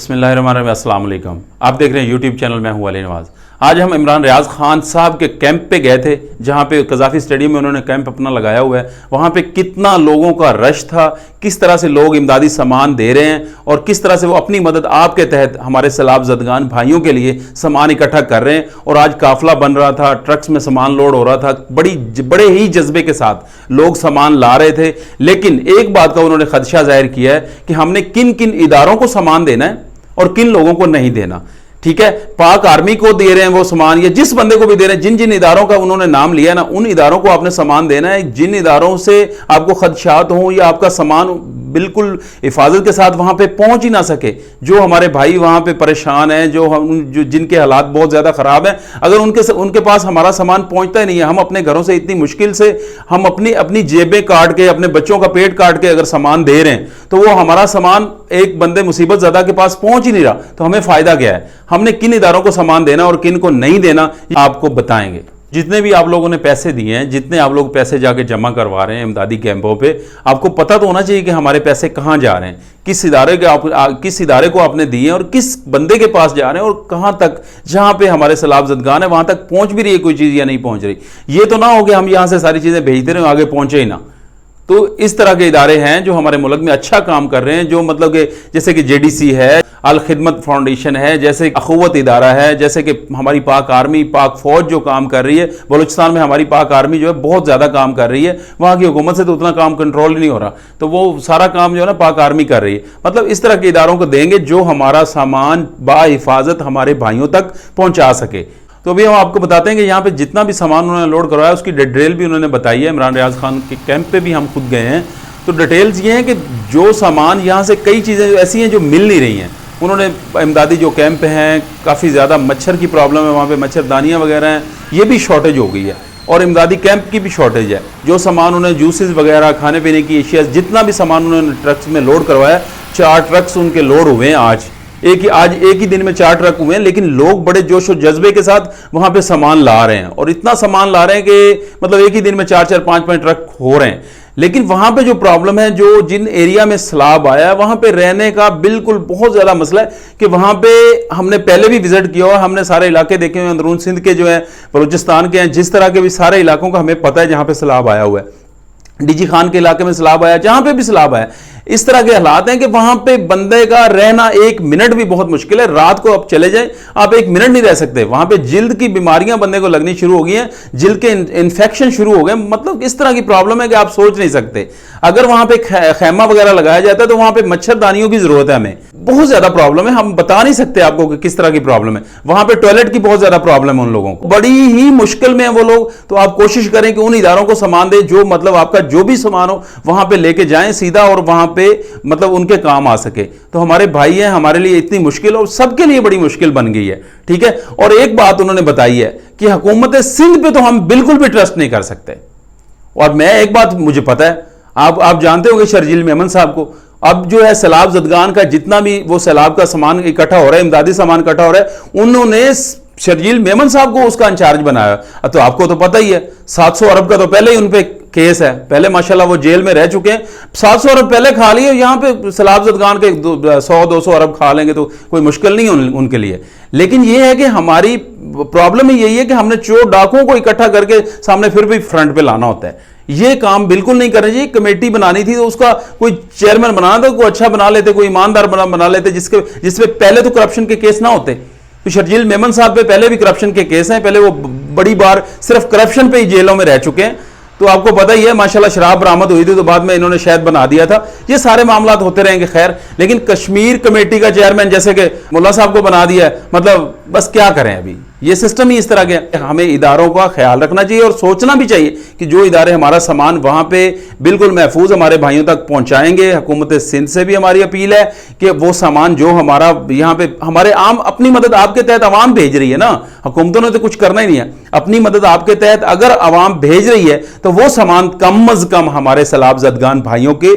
बिस्मिल्लाहिर्रहमानिर्रहीम, अस्सलाम वालेकुम। आप देख रहे हैं यूट्यूब चैनल, मैं हूं अली नवाज। आज हम इमरान रियाज खान साहब के कैंप पे गए थे, जहां पे कज़ाफ़ी स्टेडियम में उन्होंने कैंप अपना लगाया हुआ है। वहां पे कितना लोगों का रश था, किस तरह से लोग इमदादी सामान दे रहे हैं और किस तरह से वो अपनी मदद आपके तहत हमारे सैलाब ज़दगान भाइयों के लिए सामान इकट्ठा कर रहे हैं। और आज काफिला बन रहा था, ट्रक्स में सामान लोड हो रहा था, बड़े ही जज्बे के साथ लोग सामान ला रहे थे। लेकिन एक बात का उन्होंने खदशा जाहिर किया है कि हमने किन किन इदारों को सामान देना है और किन लोगों को नहीं देना। ठीक है, पाक आर्मी को दे रहे हैं वो सामान, या जिस बंदे को भी दे रहे हैं, जिन जिन इदारों का उन्होंने नाम लिया ना, उन इदारों को आपने सामान देना है। जिन इदारों से आपको खदशात हों या आपका सामान बिल्कुल हिफाजत के साथ वहां पे पहुंच ही ना सके, जो हमारे भाई वहां पे परेशान हैं, जो जिनके हालात बहुत ज्यादा खराब हैं, अगर उनके पास हमारा सामान पहुंचता ही नहीं है, हम अपने घरों से इतनी मुश्किल से हम अपनी जेबें काट के, अपने बच्चों का पेट काट के अगर सामान दे रहे हैं, तो वो हमारा सामान एक बंदे मुसीबत ज़दा के पास पहुंच ही नहीं रहा, तो हमें फायदा क्या है? हमने किन इदारों को सामान देना और किन को नहीं देना, आपको बताएंगे। जितने भी आप लोगों ने पैसे दिए हैं, जितने आप लोग पैसे जाके जमा करवा रहे हैं इमदादी कैंपों पे, आपको पता तो होना चाहिए कि हमारे पैसे कहाँ जा रहे हैं, किस इदारे को आपने दिए और किस बंदे के पास जा रहे हैं, और कहाँ तक, जहाँ पे हमारे सैलाब ज़दगान है वहाँ तक पहुँच भी रही है कोई चीज़ या नहीं पहुँच रही। ये तो ना हो कि हम यहाँ से सारी चीज़ें भेजते रहे, आगे पहुँचे ही ना। तो इस तरह के इदारे हैं जो हमारे मुल्क में अच्छा काम कर रहे हैं, जो मतलब कि जैसे कि जेडीसी है, अल खिदमत फाउंडेशन है, जैसे अखुवत इदारा है, जैसे कि हमारी पाक आर्मी, पाक फौज जो काम कर रही है। बलूचिस्तान में हमारी पाक आर्मी जो है बहुत ज़्यादा काम कर रही है, वहाँ की हुकूमत से तो उतना काम कंट्रोल नहीं हो रहा, तो वो सारा काम जो है ना पाक आर्मी कर रही है। मतलब इस तरह के इदारों को देंगे जो हमारा सामान बाहिफाजत हमारे भाइयों तक पहुँचा सके। तो अभी हम आपको बताते हैं कि यहाँ पे जितना भी सामान उन्होंने लोड करवाया उसकी डिटेल भी उन्होंने बताई है। इमरान रियाज खान के कैंप पे भी हम खुद गए हैं, तो डिटेल्स ये हैं कि जो सामान यहाँ से कई चीज़ें ऐसी हैं जो मिल नहीं रही हैं। उन्होंने इमदादी जो कैंप हैं, काफ़ी ज़्यादा मच्छर की प्रॉब्लम है वहाँ पे, मच्छरदानियाँ वगैरह हैं, ये भी शॉर्टेज हो गई है, और इमदादी कैंप की भी शॉर्टेज है। जो सामान उन्होंने जूसेस वगैरह, खाने पीने की एशिया, जितना भी सामान उन्होंने ट्रक्स में लोड करवाया, 4 ट्रक्स उनके लोड हुए हैं आज एक ही दिन में 4 ट्रक हुए हैं। लेकिन लोग बड़े जोश और जज्बे के साथ वहां पे सामान ला रहे हैं, और इतना सामान ला रहे हैं कि मतलब एक ही दिन में 4-4, 5-5 ट्रक हो रहे हैं। लेकिन वहां पे जो प्रॉब्लम है, जो जिन एरिया में सैलाब आया है वहां पे रहने का बिल्कुल बहुत ज्यादा मसला है कि वहां पे हमने पहले भी विजिट किया हुआ, हमने सारे इलाके देखे हुए, अंदरून सिंध के जो है, बलूचिस्तान के हैं, जिस तरह के भी सारे इलाकों का हमें पता है जहां पे सैलाब आया हुआ है। डीजी खान के इलाके में सैलाब आया, जहां पे भी सैलाब आया, इस तरह के हालात हैं कि वहां पे बंदे का रहना 1 मिनट भी बहुत मुश्किल है। रात को आप चले जाएं, आप 1 मिनट नहीं रह सकते। वहां पे जिल्द की बीमारियां बंदे को लगनी शुरू हो गई हैं, जिल्द के इन्फेक्शन शुरू हो गए। मतलब इस तरह की प्रॉब्लम है कि आप सोच नहीं सकते। अगर वहां पे खैमा वगैरह लगाया जाता है तो वहां पे मच्छरदानियों की जरूरत है। हमें बहुत ज्यादा प्रॉब्लम है, हम बता नहीं सकते आपको कि किस तरह की प्रॉब्लम है। वहां पे टॉयलेट की बहुत ज्यादा प्रॉब्लम है उन लोगों को, बड़ी ही मुश्किल में है वो लोग। तो आप कोशिश करें कि उन इदारों को सामान दें जो मतलब आपका जो भी सामान हो वहां पे लेके जाएं सीधा, और वहां पे मतलब उनके काम आ सके। तो हमारे भाई हैं, हमारे लिए इतनी मुश्किल और सबके लिए बड़ी मुश्किल बन गई है। ठीक है, और एक बात उन्होंने बताई है कि हुकूमत सिंध पे तो हम बिल्कुल भी ट्रस्ट नहीं कर सकते। और मैं एक बात मुझे पता है, आप जानते होंगे शर्जील मेमन साहब को। अब जो है सैलाब ज़दगान का जितना भी वो सैलाब का सामान इकट्ठा हो रहा है, इमदादी सामान इकट्ठा हो रहा है, उन्होंने शर्जील मेमन साहब को उसका इंचार्ज बनाया। तो आपको तो पता ही है, 700 अरब का तो पहले ही उन पे केस है, पहले माशाल्लाह वो जेल में रह चुके हैं। 700 अरब पहले खा लिए, यहाँ पे सैलाब ज़दगान के 100-200 अरब खा लेंगे तो कोई मुश्किल नहीं है उनके लिए। लेकिन ये है कि हमारी प्रॉब्लम ही यही है कि हमने चोर डाकुओं को इकट्ठा करके सामने फिर भी फ्रंट पे लाना होता है। ये काम बिल्कुल नहीं करना चाहिए। कमेटी बनानी थी तो उसका कोई चेयरमैन बनाना था, कोई अच्छा बना लेते, कोई ईमानदार बना लेते, जिसपे पहले तो करप्शन के केस ना होते। तो शर्जील मेमन साहब पे पहले भी करप्शन के केस हैं, पहले वो बड़ी बार सिर्फ करप्शन पे ही जेलों में रह चुके हैं। तो आपको पता ही है, माशाल्लाह शराब बरामद हुई थी तो बाद में इन्होंने शायद बना दिया था। ये सारे मामलात होते रहेंगे खैर। लेकिन कश्मीर कमेटी का चेयरमैन जैसे कि मुल्ला साहब को बना दिया है, मतलब बस क्या करें, अभी ये सिस्टम ही इस तरह के। हमें इदारों का ख्याल रखना चाहिए और सोचना भी चाहिए कि जो इदारे हमारा सामान वहां पे बिल्कुल महफूज हमारे भाइयों तक पहुंचाएंगे। हुकूमत सिंध से भी हमारी अपील है कि वो सामान जो हमारा यहाँ पे हमारे आम अपनी मदद आपके तहत आवाम भेज रही है ना, हुकूमतों ने तो कुछ करना ही नहीं है, अपनी मदद आपके तहत अगर आवाम भेज रही है तो वो सामान कम अज कम हमारे सैलाब ज़दगान भाइयों के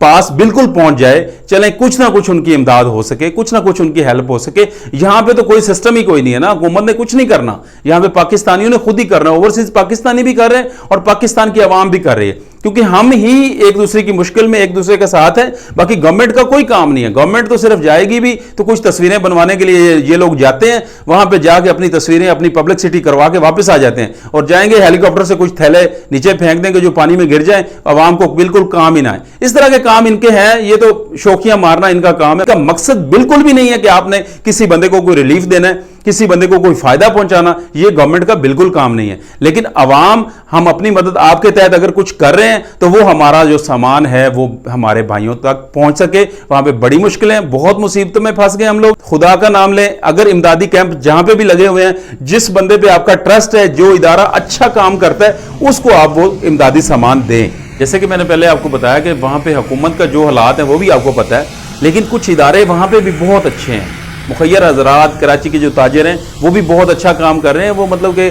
पास बिल्कुल पहुंच जाए। चलें कुछ ना कुछ उनकी इमदाद हो सके, कुछ ना कुछ उनकी हेल्प हो सके। यहां पे तो कोई सिस्टम ही कोई नहीं है ना, हुकूमत ने कुछ नहीं करना, यहां पे पाकिस्तानियों ने खुद ही करना है। ओवरसीज पाकिस्तानी भी कर रहे हैं और पाकिस्तान की आवाम भी कर रही है। क्योंकि हम ही एक दूसरे की मुश्किल में एक दूसरे के साथ हैं, बाकी गवर्नमेंट का कोई काम नहीं है। गवर्नमेंट तो सिर्फ जाएगी भी तो कुछ तस्वीरें बनवाने के लिए ये लोग जाते हैं, वहां पे जाके अपनी तस्वीरें अपनी पब्लिसिटी करवा के वापस आ जाते हैं और जाएंगे हेलीकॉप्टर से कुछ थैले नीचे फेंक देंगे जो पानी में गिर जाए, आवाम को बिल्कुल काम ही ना है। इस तरह के काम इनके हैं, ये तो शोखियां मारना इनका काम है। इसका मकसद बिल्कुल भी नहीं है कि आपने किसी बंदे को कोई रिलीफ देना है, किसी बंदे को कोई फायदा पहुंचाना, ये गवर्नमेंट का बिल्कुल काम नहीं है। लेकिन अवाम, हम अपनी मदद आपके तहत अगर कुछ कर रहे हैं तो वो हमारा जो सामान है वो हमारे भाइयों तक पहुंच सके। वहां पे बड़ी मुश्किलें, बहुत मुसीबतों में फंस गए हम लोग। खुदा का नाम लें, अगर इमदादी कैंप जहां पे भी लगे हुए हैं, जिस बंदे पे आपका ट्रस्ट है, जो इदारा अच्छा काम करता है, उसको आप वो इमदादी सामान दें। जैसे कि मैंने पहले आपको बताया कि वहां पे हुकूमत का जो हालात है वो भी आपको पता है, लेकिन कुछ इदारे वहां पे भी बहुत अच्छे हैं। मुखैर हजरात, कराची के जो ताजिर हैं वो भी बहुत अच्छा काम कर रहे हैं। वो मतलब कि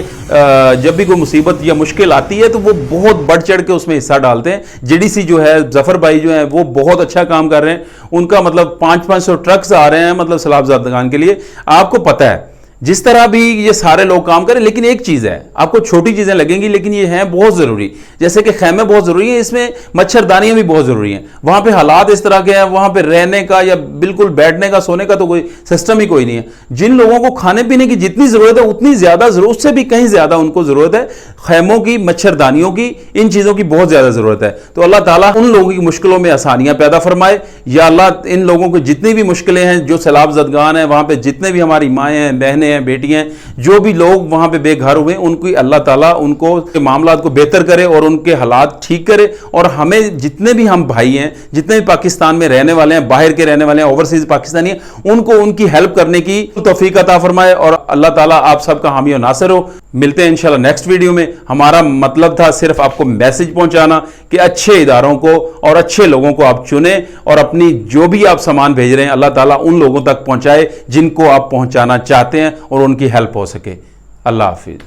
जब भी कोई मुसीबत या मुश्किल आती है तो वो बहुत बढ़ चढ़ के उसमें हिस्सा डालते हैं। जेडीसी जो है, जफर भाई जो है, वो बहुत अच्छा काम कर रहे हैं। उनका मतलब 500-500 ट्रक्स आ रहे हैं मतलब सैलाब ज़दगान के लिए। आपको पता है जिस तरह भी ये सारे लोग काम करें, लेकिन एक चीज़ है, आपको छोटी चीज़ें लगेंगी लेकिन ये हैं बहुत ज़रूरी। जैसे कि खैमे बहुत ज़रूरी है, इसमें मच्छरदानियाँ भी बहुत ज़रूरी हैं। वहाँ पे हालात इस तरह के हैं, वहाँ पे रहने का या बिल्कुल बैठने का, सोने का तो कोई सिस्टम ही कोई नहीं है। जिन लोगों को खाने पीने की जितनी ज़रूरत है उतनी ज़्यादा ज़रूरत, उससे भी कहीं ज़्यादा उनको ज़रूरत है खैमों की, मच्छरदानियों की, इन चीज़ों की बहुत ज़्यादा ज़रूरत है। तो अल्लाह ताला उन लोगों की मुश्किलों में आसानियाँ पैदा फरमाए। या अल्लाह इन लोगों को जितनी भी मुश्किलें हैं, जो सैलाब ज़दगान हैं, वहाँ पर जितने भी हमारी माएँ हैं, बहनें हैं, बेटियाँ हैं, जो भी लोग वहां पे बेघर हुए, उनकी अल्लाह ताला उनको मामलात को बेहतर करे और उनके हालात ठीक करे। और हमें जितने भी हम भाई हैं, जितने भी पाकिस्तान में रहने वाले हैं, बाहर के रहने वाले हैं, ओवरसीज पाकिस्तानी हैं, उनको उनकी हेल्प करने की तौफीक अता फरमाए। और अल्लाह ताला आप सबका हामी और नासिर हो। मिलते हैं इंशाल्लाह नेक्स्ट वीडियो में। हमारा मतलब था सिर्फ आपको मैसेज पहुंचाना कि अच्छे इदारों को और अच्छे लोगों को आप चुने और अपनी जो भी आप सामान भेज रहे हैं अल्लाह ताला उन लोगों तक पहुंचाए जिनको आप पहुंचाना चाहते हैं और उनकी हेल्प हो सके। अल्लाह हाफिज।